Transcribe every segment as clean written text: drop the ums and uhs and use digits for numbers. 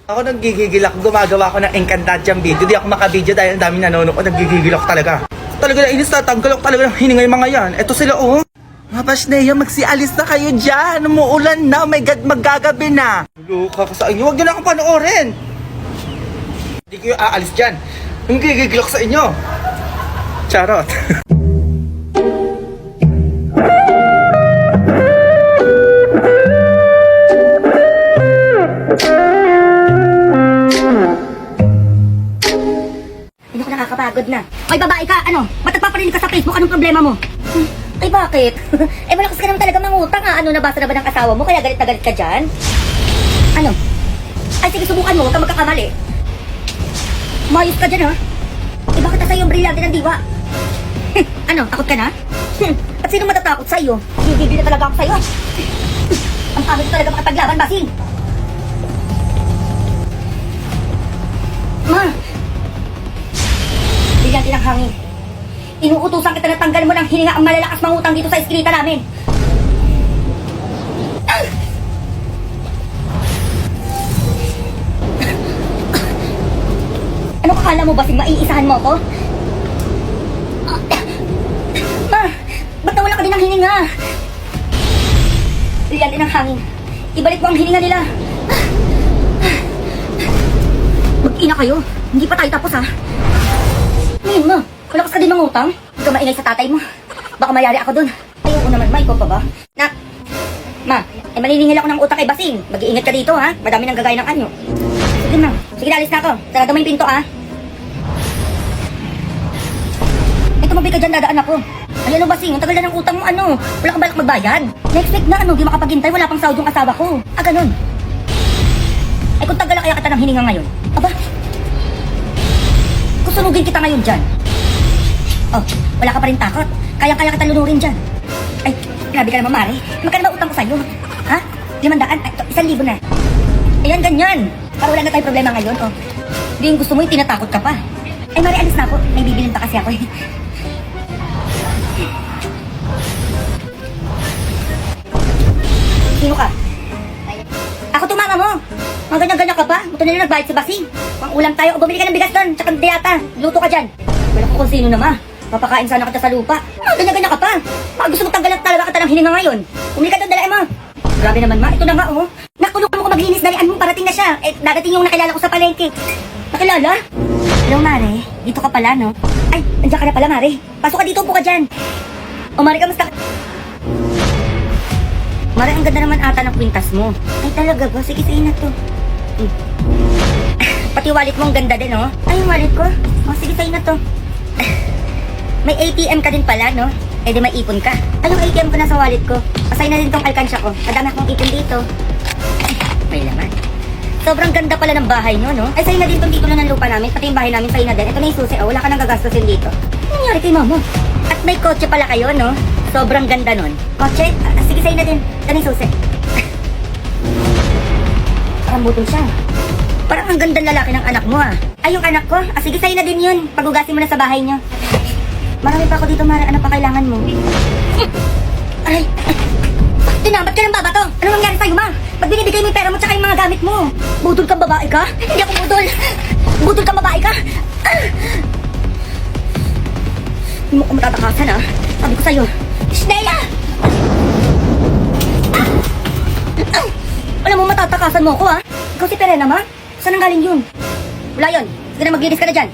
Ako naggigigil ako, gumagawa ako ng Encantadyang video. Di ako makabideo dahil ang daming nanonood ko, naggigigil ako talaga. Talaga na inis, tatanggal ako talaga ng hininga yung mga yan. Eto sila oh. Mga Pasneya, magsialis na kayo dyan. Umuulan na, oh my God, maggagabi na. Luka ko sa inyo, huwag nyo na akong panoorin. Hindi ko yung aalis dyan. Naggigigil ako sa inyo. Charot. Nakakapagod na. Ay, babae ka, ano? Ba't nagpaparinig ka sa Facebook? Anong problema mo? Ay, bakit? Malakas ka naman talaga mangutang ha. Ano, nabasa na ba ng asawa mo? Kaya galit na galit ka dyan? Ano? Ay, sige, subukan mo. Huwag ka magkakamali. Mayos ka dyan, ha? Eh, bakit nasa iyo ang brilyante ng diwa? Ano, takot ka na? At sino matatakot sa'yo? Gigigil na talaga ako sa'yo. Ang pangit talaga makapaglaban, Basing. Ma! Brilyante ng hangin. Inuutusan kita na tanggal mo ng hininga ang malalakas mangutang dito sa eskrita namin. Ano kakala mo, Basing? Maiisahan mo ako? Ma! Ba't nawala ka din ng hininga? Brilyante ng hangin. Ibalik mo ang hininga nila. Mag-ina kayo. Hindi pa tayo tapos, ha? Ngayon mo, kulakas ka din mangutang? Huwag ka maingay sa tatay mo. Baka mayari ako dun. Ayoko naman, ma, ikaw pa ba? Nak! Ma, maniningil ako ng utang kay Basing. Mag-iingat ka dito, ha? Madami nang gagaya ng anyo. Sige na. Sige, alis na ako. Sarado mo yung pinto, ha? Ay, tumabi ka dyan, dadaan ako. Ay, ano, Basing? Ang tagal na ng utang mo, ano? Wala kang balak magbayad? Next week na, ano? Di makapaghintay. Wala pang sahod yung asawa ko. Ah, ganun. Ay, kung tagal na kaya kita ng hininga ngayon. Aba? Kusunugin kita ngayon dyan. Oh, wala ka pa rin takot. Kaya-kaya kita lunurin dyan. Ay, grabe ka naman, Mare. Magkano ba utang ko sa'yo? Ha? 500? Ay, 1,000 na. Ayan, ganyan. Para wala na tayong problema ngayon, oh. Hindi yung gusto mo, yung tinatakot ka pa. Ay, Mare, alis na ako. May bibilin pa kasi ako, eh. Sino ka? Ako tumama mo. Mga ganyan-ganyan ka pa. Buto nila nagbayad si Basing. Pang ulam tayo. O bumili ka ng bigas doon. Tsaka ng diyata. Luto ka dyan. Wala ko kung sino naman. Papakain sana kita sa lupa. Mga ganyan-ganyan ka pa. Mga gusto mong tanggalan talaga kita ng hininga ngayon. Bumili ka doon, dalain mo. Grabe naman, ma. Ito na nga, oh. Nakulong mo ko maglinis. Dalian mo. Parating na siya. Eh, dadating yung nakilala ko sa palengke. Nakilala? Hello, Mare. Dito ka pala, no? Ay, nandiyan ka na pala, Mare. Pasok ka dito. Upo ka dyan. O, Mare, kamusta? Mare, ang ganda naman ata ng kwintas mo. Ay, talaga ba? Sige, sige na to. Pati wallet mo ang ganda din, oh. Ay, yung wallet ko? Oh, sige, sige na to. May ATM ka din pala, no? Eh, di may ipon ka. Ay, yung ATM ko nasa wallet ko. Pasay na din tong alkansya ko. Madami akong ipon dito. Ay, may laman. Sobrang ganda pala ng bahay nyo, no? Ay, sa'yo na din tong titulo ng lupa namin. Pati yung bahay namin, sa'yo na din. Ito na yung susi, oh. Wala ka nang gagastusin dito. Ano nangyari kay mama? At may kotse pala kayo, no? Sobrang ganda nun. Kotse? Sige, sa'yo na din. Ito na yung susi. Parang butol siya. Parang ang gandang lalaki ng anak mo, ah. Ay, yung anak ko? Sige, sa'yo na din yun. Pagugasin mo na sa bahay nyo. Marami pa ako dito, Mara. Ano pa kailangan mo? Ay. Tinabat ka ng baba to. Ano nangyari sa'yo, ma? Pag binibigay mo yung pera mo tsaka yung mga gamit mo. Budol kang babae ka? Hindi ako budol. Budol kang babae ka? Hindi mo ko matatakasan, ah. Sabi ko sa'yo. Snella! Alam mo, matatakasan mo ako, ha? Ikaw si Perena, ma? Saan ang galing yun? Wala yun. Sige na, maglinis ka na dyan.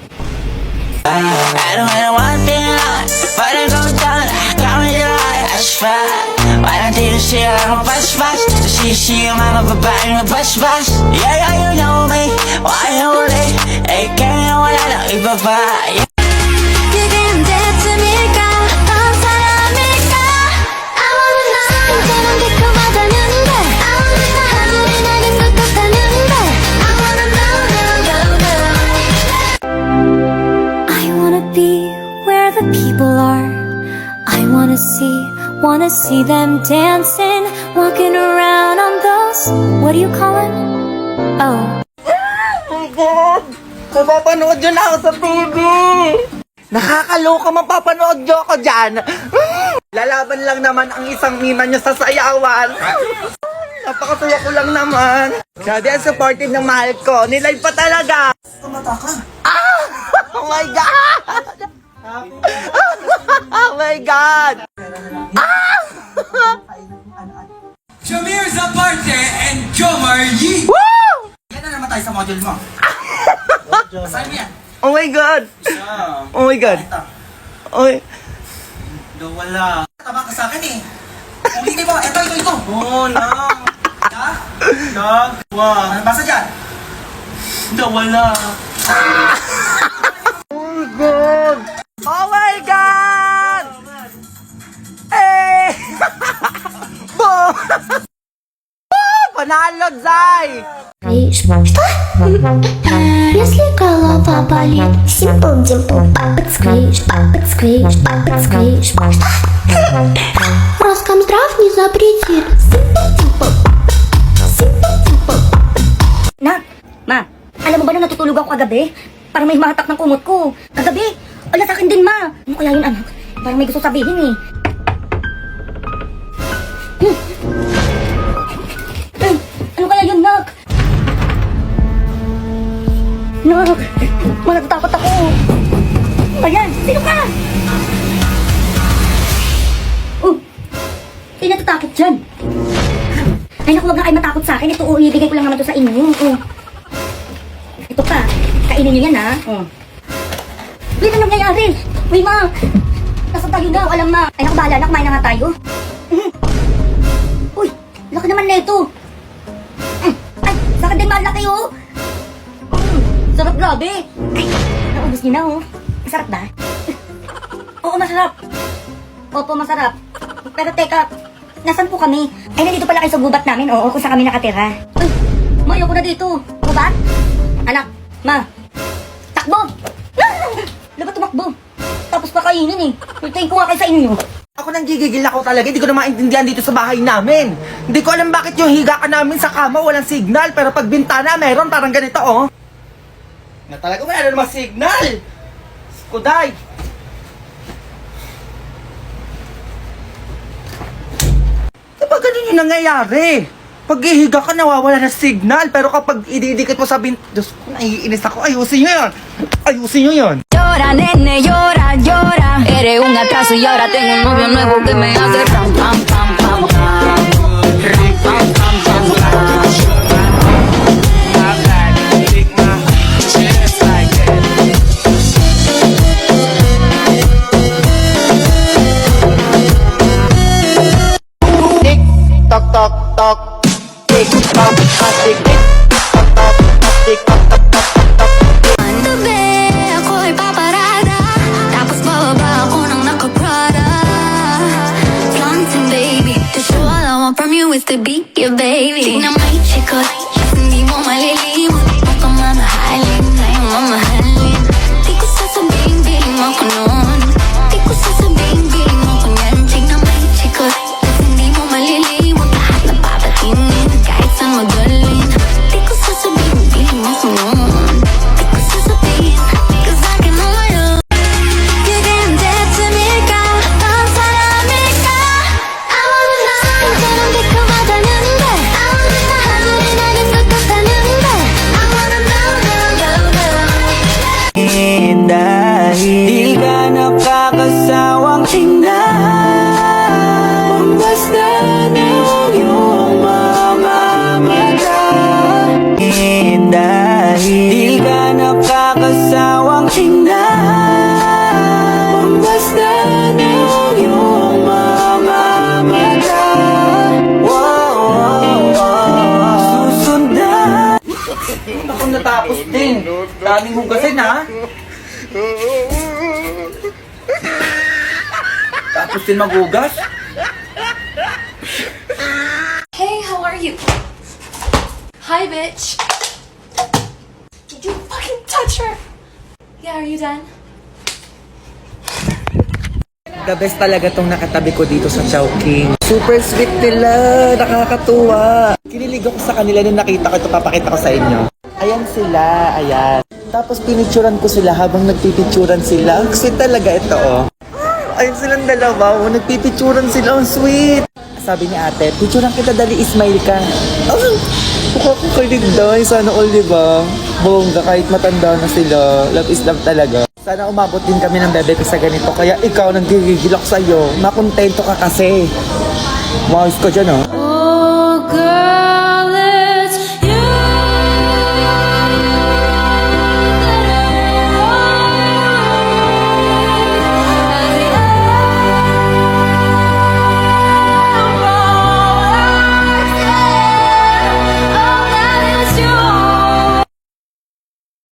I don't wanna one thing but I go down, got me the light, I swear. Why don't you see I'm a bus bus? See, I'm a babae, I'm a bus bus. Yeah, you know me, why you late? Hey, can't know what I know, if I buy. People are. I wanna see them dancing, walking around on those, what do you call it? Oh. Oh my God! Mapapanood yun ako sa TV! Nakakaloka, mapapanood nyo ako dyan! Lalaban lang naman ang isang mima nyo sa sayawan! Napakatuwa ko lang naman. Grabe, ang supportive ng mahal ko. Nilive pa talaga. Tumata ka. Ah! Oh my God! Oh my God! Ah! Jamir Zaparte and Jomar Yee. Woo! Yan na naman tayo sa module mo. Saan yan? Oh my God! Oh my God! Oy. Wala. Tama ka sa akin eh. Ulitin mo. Ito. Oo, nang. Nagwa. Ano basa dyan? Wala. Oh my God! Oh my God! Eh! Boom! Panalo, Zay! Что? Если голова болит, Simple Dimple, папа сквиш, Что? Роскомздрав не запретит. Simple Dimple. Nak, ma, alam mo ba na natutulog ako kagabi? Parang may mahatak ng kumot ko. Kagabi, ala sa akin din, ma. Ano kaya yun, anak? Parang may gusto sabihin eh. Ano kaya yun, nak? Nak, natatakot ako. Ayan, sino ka? Oh, sino natatakot dyan? Ay naku, wag na kayo matakot sa akin. Ito, ibigay ko lang naman to sa inyo. Ito pa, kainin nyo yan, ha? Uy, ano nangyayari? Uy, ma! Nasaan tayo daw? Alam, ma. Ay naku, bahala na. Kumain na nga tayo. Uy, laki naman na ito. Ay, sakit din malaki, oh. Sarap, grabe. Ay, naubos nyo na, oh. Masarap ba? Oo, masarap. Opo, masarap. Pero teka, nasaan po kami? Ay, nandito pala kayo sa gubat namin, oo, kung saan kami nakatira. Ay, ma, ayoko na dito. Gubat? Anak, ma, takbo! Dapat tumakbo. Tapos pakainin eh. Hintayin ko nga kayo sa inyo. Ako nang gigigil ako talaga, hindi ko na maintindihan dito sa bahay namin. Hindi ko alam bakit yung higa ka namin sa kama walang signal, pero pag bintana meron parang ganito, oh. Na talaga wala namang signal. Kuday. Diba ganun yung nangyayari? Pag ihiga ka, nawawala na signal. Pero kapag ididikit mo sa Diyos ko, naiinis ako. Ayusin nyo yun. Ayusin nyo yun. Llora, nene, llora, llora. Eres un atraso y ahora tengo un novio nuevo que me hace ram, pam, pam, pam, pam. Ram, pam, pam, pam, pam. Tick, tock, tock, tock. Tick, tock, tock, tick, tick. Tock, tock, tock, tick, tock, tock, tock, tock, tock. Gabi, ako'y paparada. Tapos bababa ako ng nakaprada. Flaunting, baby. To show all I want from you is to be your baby. Tignan mo yung chikot, hindi mo malilimutan. Huwag kang mamahalin, ngayong mamahalin. Di ko sasabihin, bilhin mo ko nun. Di ko sasabihin, bilhin mo ko yan. Tignan mo yung chikot, hindi mo malilimutan. Lahat na papatingin, kahit saan magaling. Di ko sasabihin, bilhin mo ko nun. Di ko sasabihin, 'cause I can know my own. 그댄 대쯤일까? 넌 사람일까? I wanna know. 너처럼 달콤하다는데 I wanna know. 하늘이 나는 것 같다는데 I wanna know. Dahil di ka nakakasawang tingnan, basta ng iyong mga mata. Dahil di ka nakakasawang tingnan, basta ng iyong mga mata. Wow, wow, wow. Susundan. Ako natapos din. Daming hugasin, ha? Tapos din maghugas. Hey, how are you? Hi, bitch. Did you fucking touch her? Yeah, are you done? The best talaga tong nakatabi ko dito sa Chowking. Super sweet nila, nakakatuwa. Kinilig ako sa kanila nung nakita ko ito, papakita ko sa inyo. Ayan sila, ayan. Tapos pinicturan ko sila habang nagpipicturan sila. Ang sweet talaga ito, oh. Ayun silang dalawa, oh, nagpipicturan sila, ang sweet. sabi ni ate, picture lang kita dali, smile ka. Oh, mukha ko kalig dahil. Sana all, diba? Bongga, kahit matanda na sila. Love is love talaga. Sana umabot din kami ng bebe ko sa ganito. Kaya ikaw, nagigigil ako sa'yo. Makontento ka kasi. Maayos ka dyan, oh.